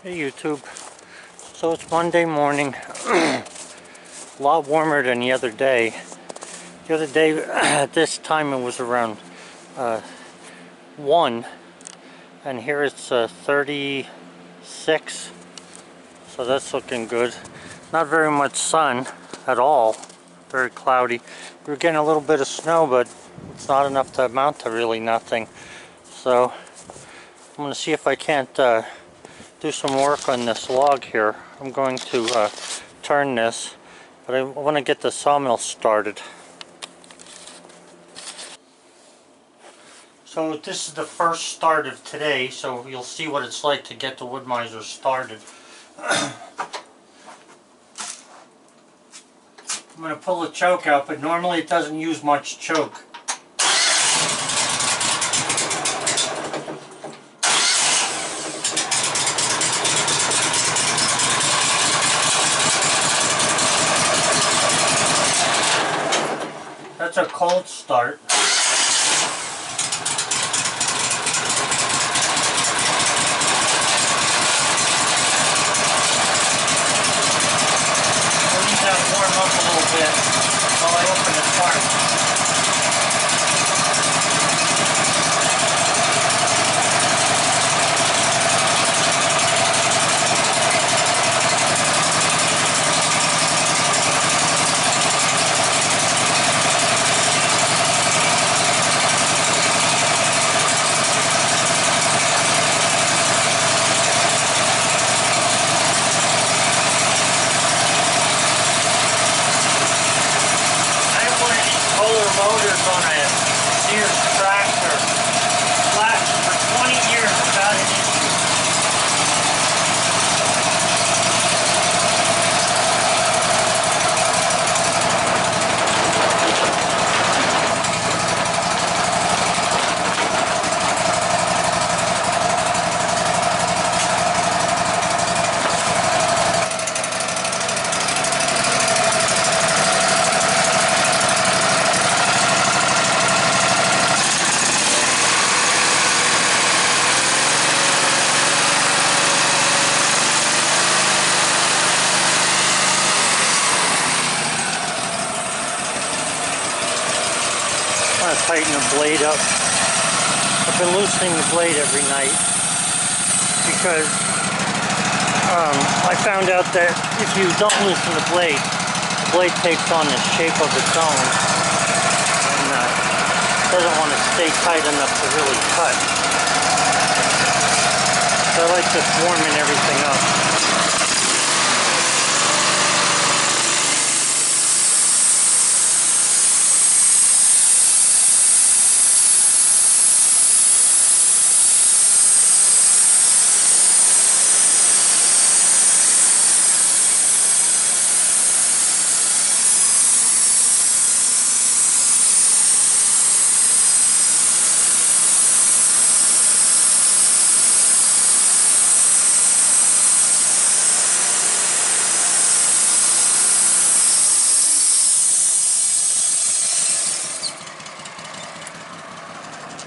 Hey YouTube, so it's Monday morning, a lot warmer than the other day. The other day at this time it was around 1, and here it's 36, so that's looking good. Not very much sun at all, very cloudy. We were getting a little bit of snow, but it's not enough to amount to really nothing. So I'm going to see if I can't do some work on this log here. I'm going to turn this, but I want to get the sawmill started. So this is the first start of today, so you'll see what it's like to get the Woodmizer started. I'm going to pull the choke out, but normally it doesn't use much choke. That's a cold start. We'll leave that warm up a little bit while I open the tarp. Motors on a Sears tractor, lasted for 20 years without an issue. I'm going to tighten the blade up. I've been loosening the blade every night because I found out that if you don't loosen the blade takes on the shape of its own and doesn't want to stay tight enough to really cut. So I like just warming everything up.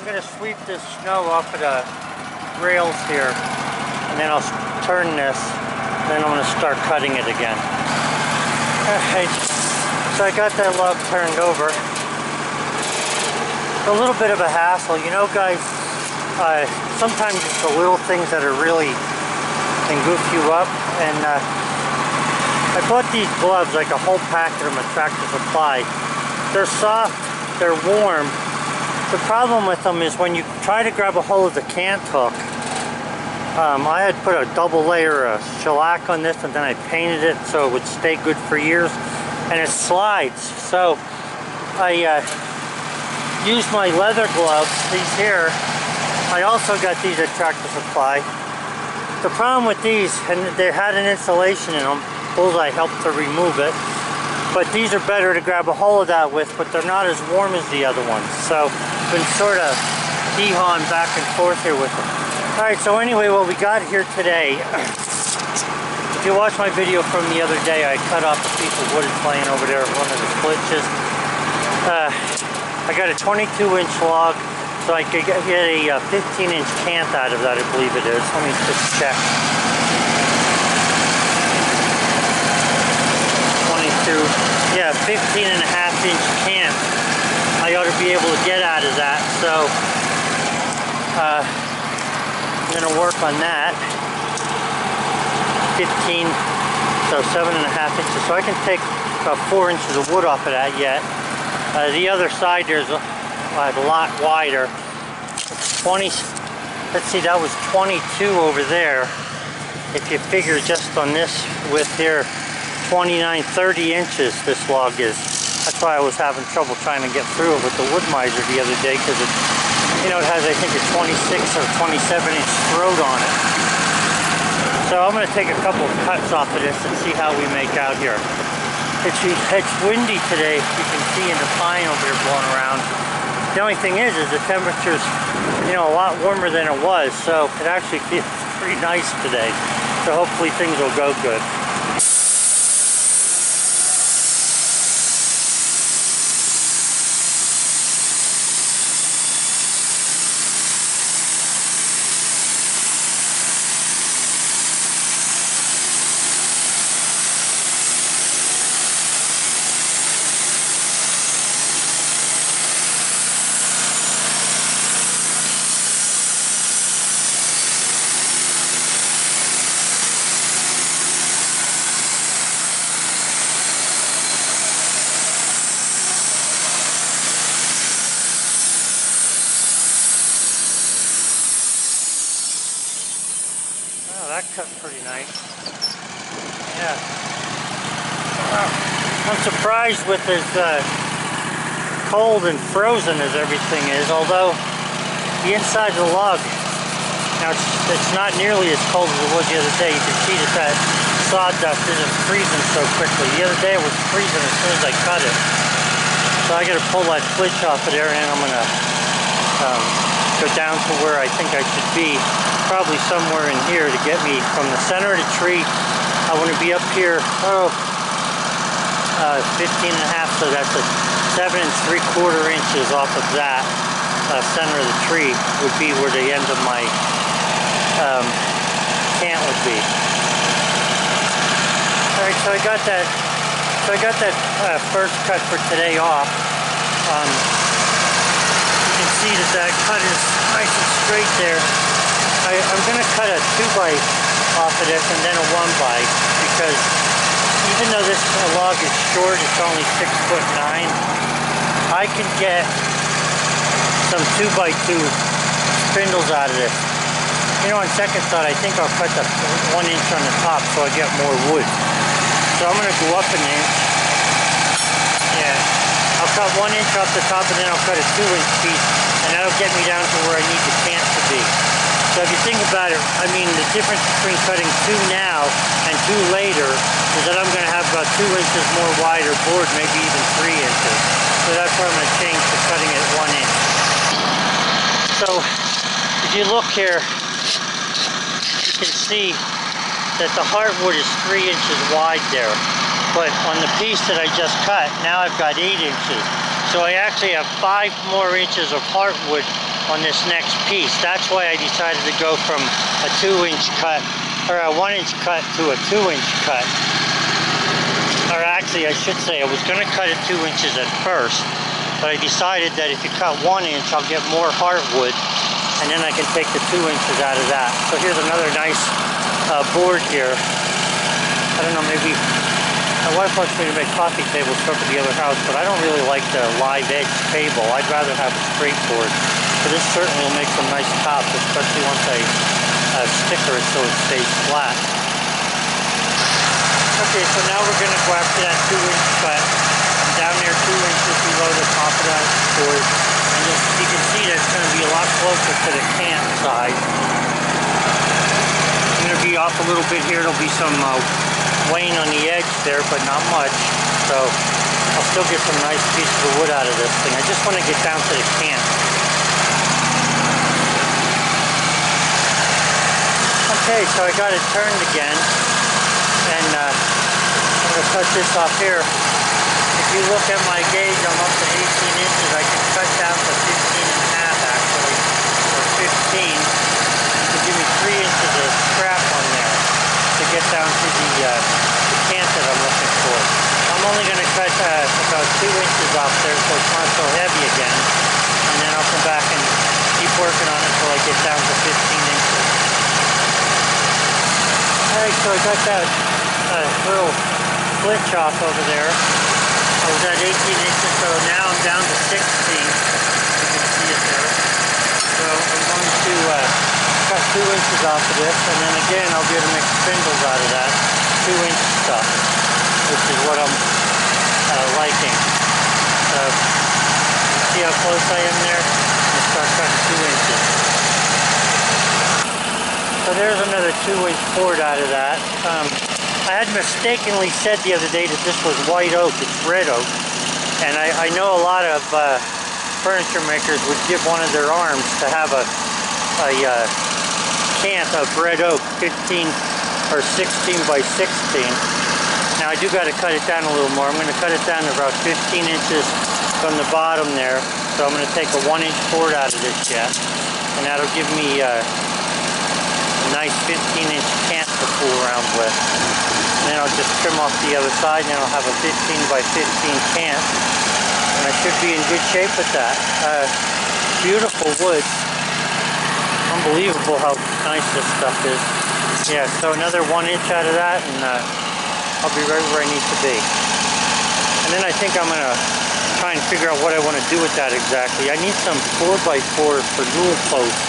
I'm going to sweep this snow off of the rails here, and then I'll turn this, and then I'm going to start cutting it again. Alright, so I got that log turned over. A little bit of a hassle, you know guys, sometimes it's the little things that are really can goof you up, and I bought these gloves, like a whole packet of them at Tractor Supply. They're soft, they're warm. The problem with them is when you try to grab a hold of the cant hook, I had put a double layer of shellac on this, and then I painted it so it would stay good for years, and it slides. So I used my leather gloves, these here. I also got these at Tractor Supply. The problem with these, and they had an insulation in them, Bullseye helped to remove it, but these are better to grab a hold of that with, but they're not as warm as the other ones. So been sort of hee-hawing back and forth here with them. Alright, so anyway, what we got here today, if you watched my video from the other day, I cut off a piece of wood laying over there, one of the glitches. I got a 22-inch log, so I could get a 15-inch cant out of that, I believe it is. Let me just check. to, yeah, 15.5-inch cant I ought to be able to get out of that. So I'm going to work on that. 15, so 7.5 inches. So I can take about 4 inches of wood off of that yet. The other side there's a lot wider. 20, let's see, that was 22 over there. If you figure just on this width here, 29, 30 inches this log is. That's why I was having trouble trying to get through it with the Woodmizer the other day, because it, you know, it has, I think, a 26 or 27-inch throat on it. So I'm going to take a couple of cuts off of this and see how we make out here. It's windy today. You can see in the pine over there blowing around. The only thing is the temperature's, you know, a lot warmer than it was, so it actually feels pretty nice today. So hopefully things will go good. That cut pretty nice. Yeah. I'm surprised with as cold and frozen as everything is, although the inside of the log, now it's not nearly as cold as it was the other day. You can see that sawdust isn't freezing so quickly. The other day it was freezing as soon as I cut it. So I got to pull that flitch off of there, and I'm going to go down to where I think I should be. Probably somewhere in here to get me from the center of the tree. I want to be up here, 15.5, so that's a 7 3/4 inches off of that center of the tree would be where the end of my cant would be. All right, so I got that. First cut for today off. You can see that cut is nice and straight there. I'm going to cut a 2x off of this and then a 1x, because even though this log is short, it's only 6'9", I can get some 2x2 spindles out of this. You know, on second thought, I think I'll cut the 1 inch on the top so I get more wood. So I'm going to go up an inch. Yeah, I'll cut 1 inch off the top, and then I'll cut a 2-inch piece, and that'll get me down to where I need the cant to be. So if you think about it, I mean, the difference between cutting 2 now and 2 later is that I'm going to have about 2 inches more wider board, maybe even 3 inches. So that's why I'm going to change to cutting it 1 inch. So if you look here, you can see that the heartwood is 3 inches wide there. But on the piece that I just cut, now I've got 8 inches. So I actually have 5 more inches of heartwood on this next piece. That's why I decided to go from a 2-inch cut, or a 1-inch cut, to a 2-inch cut. Or actually, I should say, I was going to cut it 2 inches at first, but I decided that if you cut 1 inch, I'll get more heartwood, and then I can take the 2 inches out of that. So here's another nice board here. I don't know, maybe my wife wants me to make coffee tables for the other house, but I don't really like the live edge table. I'd rather have a straight board. So this certainly will make some nice tops, especially once I sticker it so it stays flat. Okay, so now we're going to go after that 2-inch cut. I'm down there 2 inches below the top of that board. And you can see that it's going to be a lot closer to the cant side. I'm going to be off a little bit here. There'll be some wane on the edge there, but not much. So I'll still get some nice pieces of wood out of this thing. I just want to get down to the cant. Okay, so I got it turned again, and I'm going to cut this off here. If you look at my gauge, I'm up to 18 inches. I can cut down to 15.5 actually, or 15. To give me 3 inches of scrap on there to get down to the cant that I'm looking for. I'm I'm only going to cut about 2 inches off there so it's not so heavy again. And then I'll come back and keep working on it until I get down to 15 inches. Alright, so I got that little flint off over there. I was at 18 inches, so now I'm down to 16. You can see it there. So I'm going to cut 2 inches off of this, and then again I'll get to make spindles out of that 2-inch stuff, which is what I'm liking. So see how close I am there? I'm start cutting 2 inches. So there's another 2-inch board out of that. I had mistakenly said the other day that this was white oak. It's red oak, and I know a lot of furniture makers would give one of their arms to have a cant of red oak, 15 or 16 by 16. Now I do got to cut it down a little more. I'm going to cut it down to about 15 inches from the bottom there. So I'm going to take a 1-inch board out of this yet, and that'll give me a nice 15-inch cant to fool around with. And then I'll just trim off the other side, and then I'll have a 15 by 15 cant. And I should be in good shape with that. Beautiful wood. Unbelievable how nice this stuff is. Yeah, so another 1 inch out of that, and I'll be right where I need to be. And then I think I'm going to try and figure out what I want to do with that exactly. I need some 4x4 for newel posts.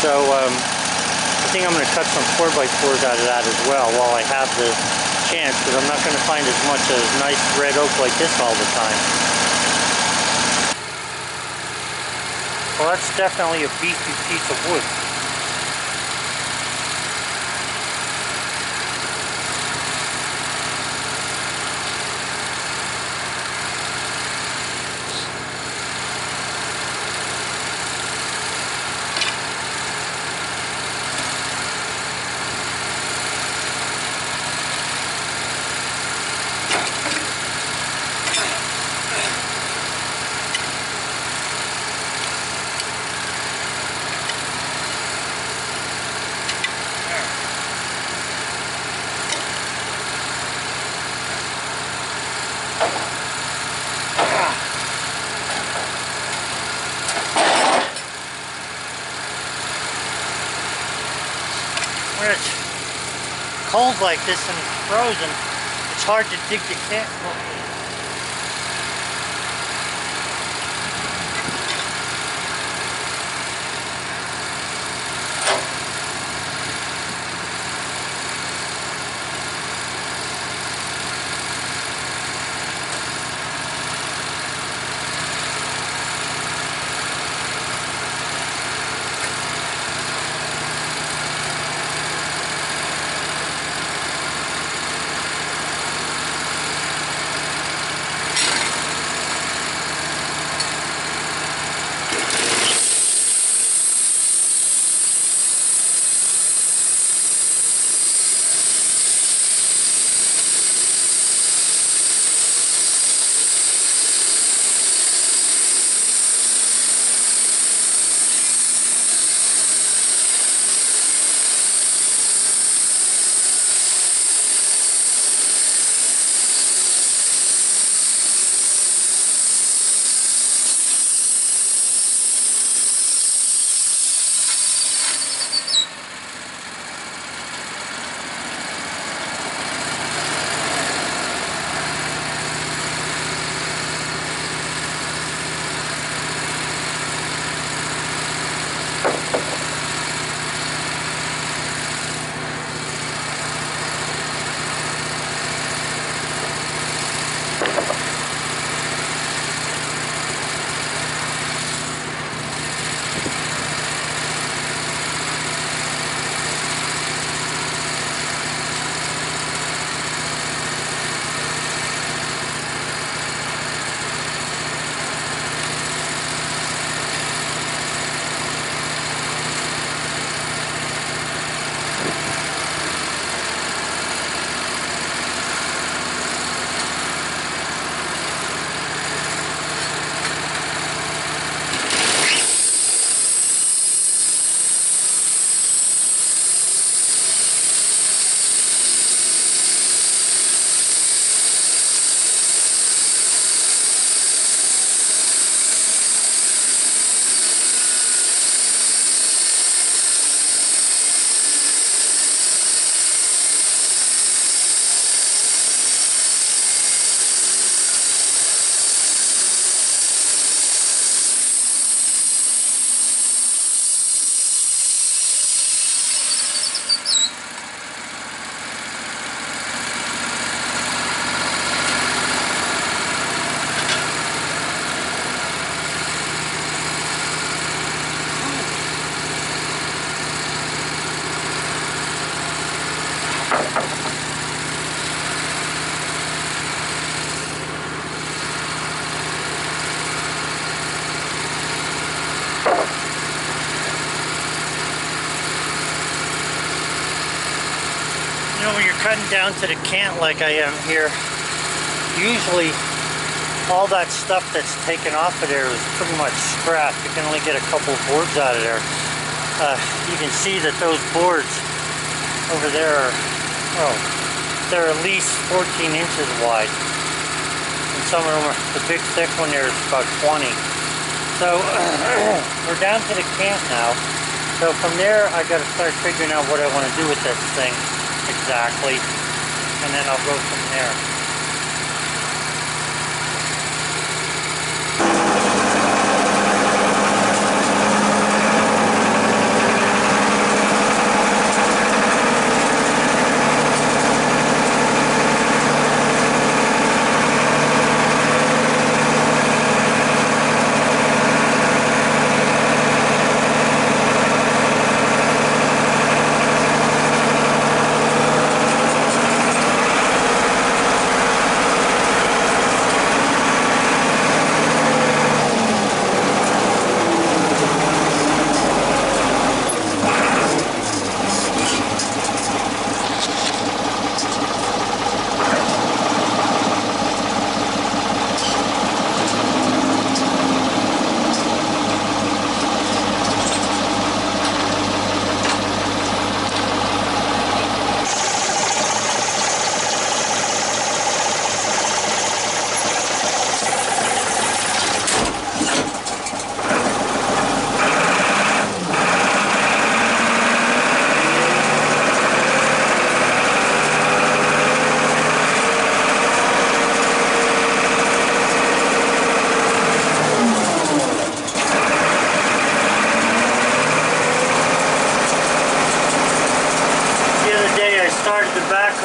So I think I'm going to cut some 4x4s out of that as well while I have the chance, because I'm not going to find as much of nice red oak like this all the time. Well, that's definitely a beefy piece of wood. When it's cold like this and frozen, it's hard to dig the cant properly. You know, when you're cutting down to the cant like I am here, usually all that stuff that's taken off of there is pretty much scrap. You can only get a couple of boards out of there. You can see that those boards over there are, well, they're at least 14 inches wide. And some of them are, the big thick one there is about 20. So we're down to the cant now. So from there I got to start figuring out what I want to do with this thing exactly. And then I'll go from there.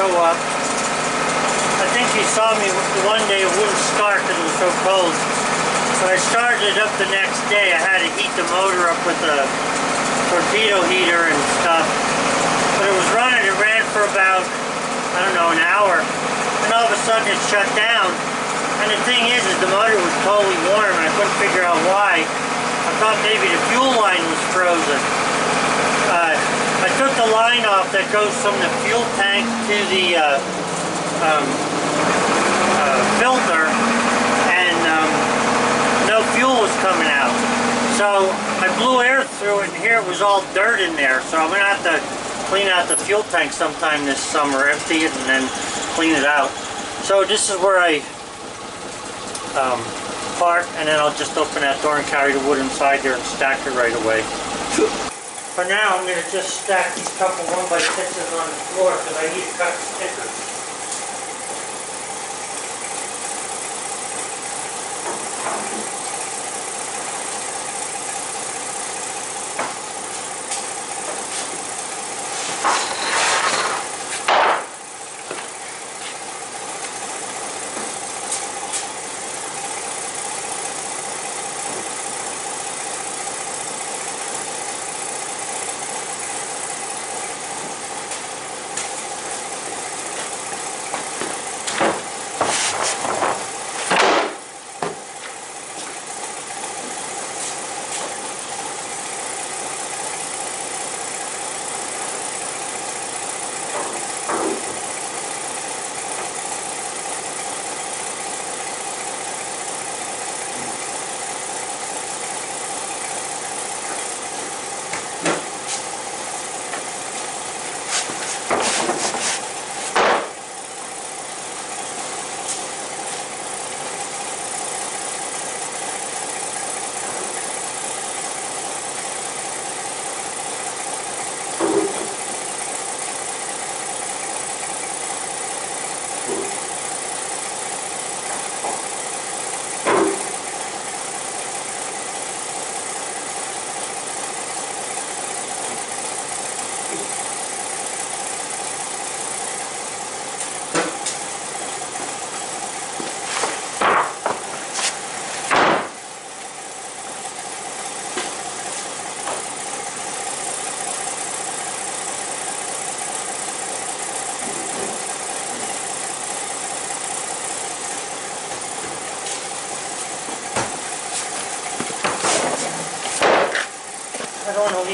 Up. I think you saw me one day, it wouldn't start because it was so cold. But I started it up the next day. I had to heat the motor up with a torpedo heater and stuff. But it was running, it ran for about, I don't know, an hour. And all of a sudden it shut down. And the thing is the motor was totally warm and I couldn't figure out why. I thought maybe the fuel line was frozen. I took the line off that goes from the fuel tank to the filter, and no fuel was coming out. So I blew air through it, and here it was all dirt in there. So I'm going to have to clean out the fuel tank sometime this summer, empty it, and then clean it out. So this is where I park, and then I'll just open that door and carry the wood inside there and stack it right away. For now, I'm going to just stack these couple 1x6s on the floor because I need to cut stickers.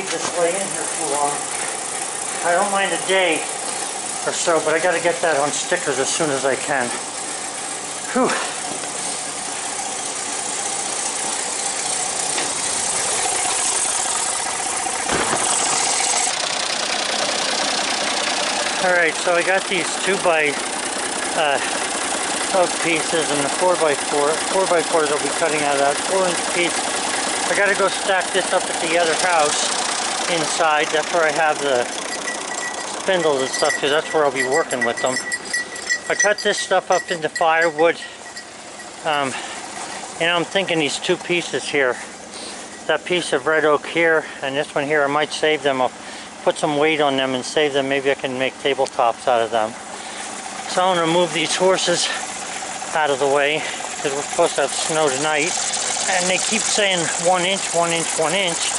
leave this lay in here too long. I don't mind a day or so, but I got to get that on stickers as soon as I can. Whew. Alright, so I got these 2x oak pieces and the 4x4. 4x4s I'll be cutting out of that 4-inch piece. I got to go stack this up at the other house inside. That's where I have the spindles and stuff, because that's where I'll be working with them. I cut this stuff up into firewood. And I'm thinking these 2 pieces here, that piece of red oak here and this one here, I might save them. I'll put some weight on them and save them. Maybe I can make tabletops out of them. So I'm going to move these horses out of the way, because we're supposed to have snow tonight. And they keep saying 1 inch, 1 inch, 1 inch.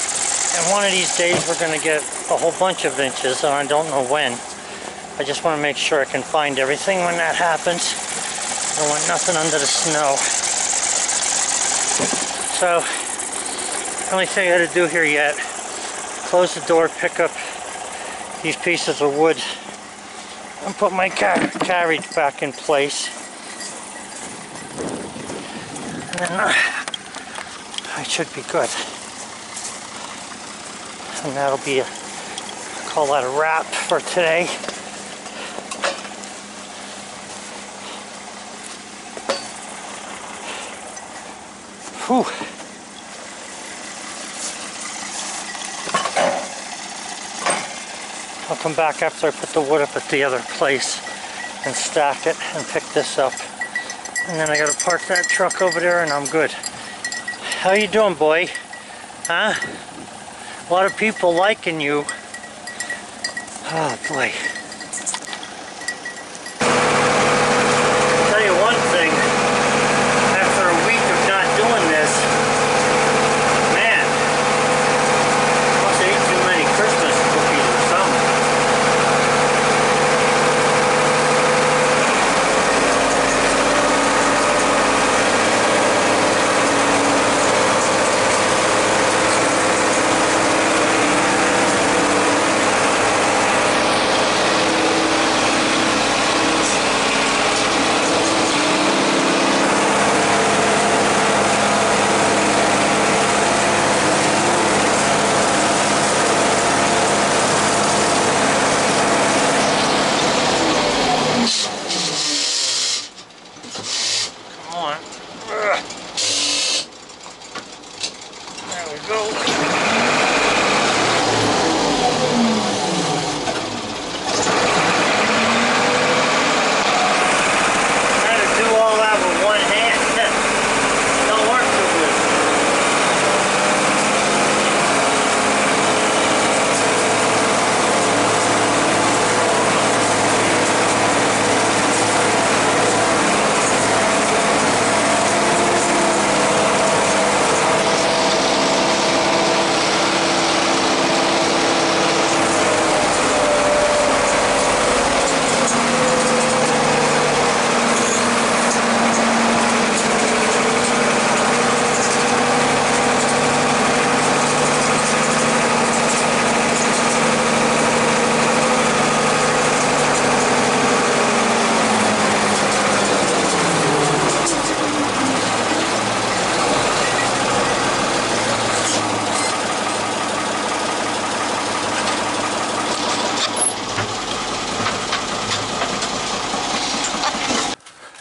And one of these days we're going to get a whole bunch of inches, and I don't know when. I just want to make sure I can find everything when that happens. I don't want nothing under the snow. So, the only thing I got to do here yet, close the door, pick up these pieces of wood, and put my carriage back in place. And then I should be good. And that'll be call that a wrap for today. Whew. I'll come back after I put the wood up at the other place and stack it and pick this up. And then I gotta park that truck over there and I'm good. How you doing, boy? Huh? A lot of people liking you. Oh boy. I'll tell you one thing. After a week of not doing this, man, I must have ate too many Christmas cookies or something.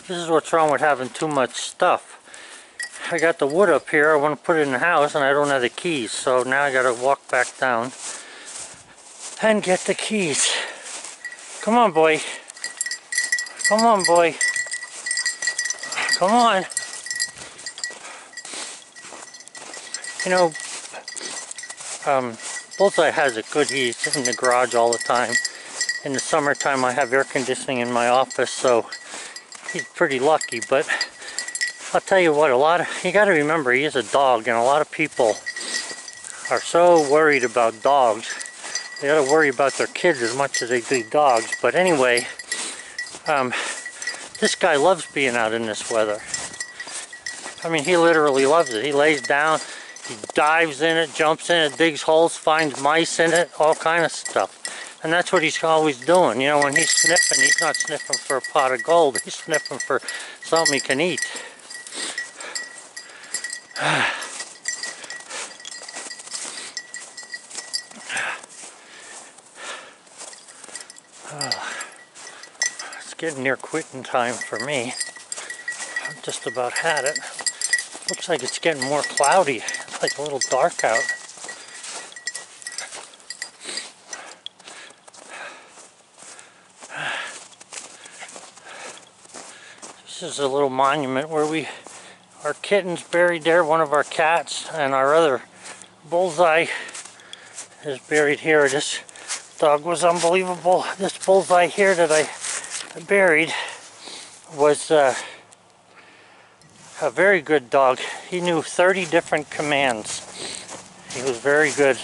This is what's wrong with having too much stuff. I got the wood up here, I want to put it in the house and I don't have the keys, so now I gotta walk back down and get the keys. Come on, boy. Come on, boy. Come on. You know, Bullseye has it good. He's in the garage all the time. In the summertime I have air conditioning in my office, so he's pretty lucky. But I'll tell you what, you got to remember, he is a dog, and a lot of people are so worried about dogs. They got to worry about their kids as much as they do dogs. But anyway, this guy loves being out in this weather. I mean, he literally loves it. He lays down, He dives in it, jumps in it, digs holes, finds mice in it, all kind of stuff. And that's what he's always doing. You know, when he's sniffing, he's not sniffing for a pot of gold. He's sniffing for something he can eat. It's getting near quitting time for me. I've just about had it. Looks like it's getting more cloudy. It's like a little dark out. This is a little monument where our kitten's buried there, one of our cats, and our other Bullseye is buried here. This dog was unbelievable. This Bullseye here that I buried was a very good dog. He knew 30 different commands. He was very good.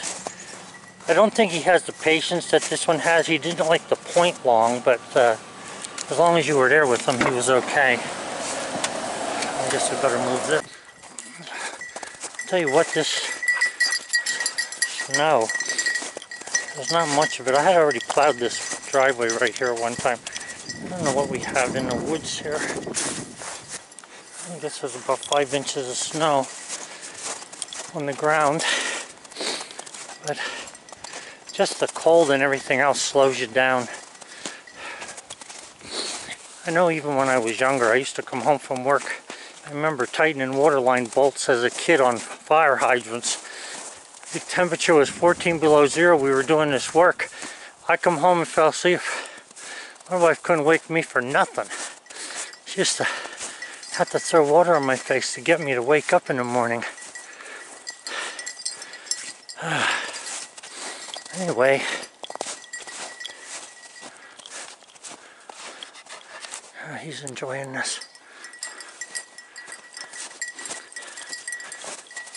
I don't think he has the patience that this one has. He didn't like the point long, but as long as you were there with him, he was okay. I guess I better move this. I'll tell you what, this snow, there's not much of it. I had already plowed this driveway right here one time. I don't know what we have in the woods here. I guess there's about 5 inches of snow on the ground. But just the cold and everything else slows you down. I know even when I was younger, I used to come home from work. I remember tightening waterline bolts as a kid on fire hydrants. The temperature was 14 below zero. We were doing this work. I come home and fell asleep. My wife couldn't wake me for nothing. She used to have to throw water on my face to get me to wake up in the morning. Anyway, he's enjoying this.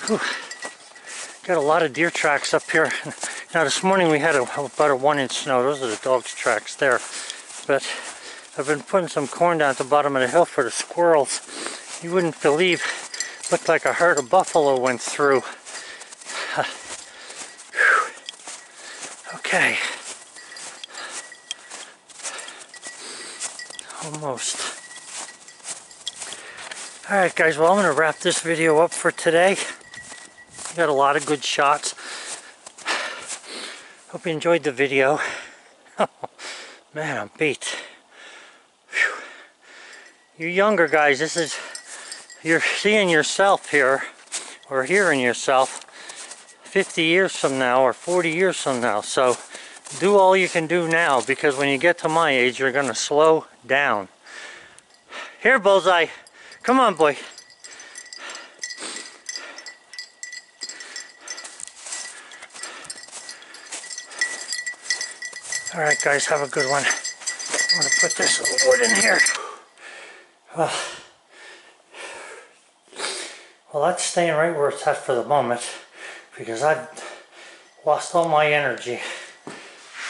Whew. Got a lot of deer tracks up here. Now this morning we had about a 1-inch snow. Those are the dog's tracks there. But I've been putting some corn down at the bottom of the hill for the squirrels. You wouldn't believe, looked like a herd of buffalo went through. Okay. Almost. Alright guys, well I'm going to wrap this video up for today. Got a lot of good shots. Hope you enjoyed the video. Man, I'm beat. Whew. You younger guys, you're seeing yourself here, or hearing yourself 50 years from now, or 40 years from now. So do all you can do now, because when you get to my age, you're going to slow down. Here, Bullseye. Come on, boy. Alright guys, have a good one. I'm going to put this wood in here. Well, that's staying right where it's at for the moment, because I've lost all my energy.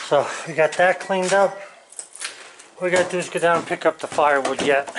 So we got that cleaned up. All we got to do is go down and pick up the firewood yet.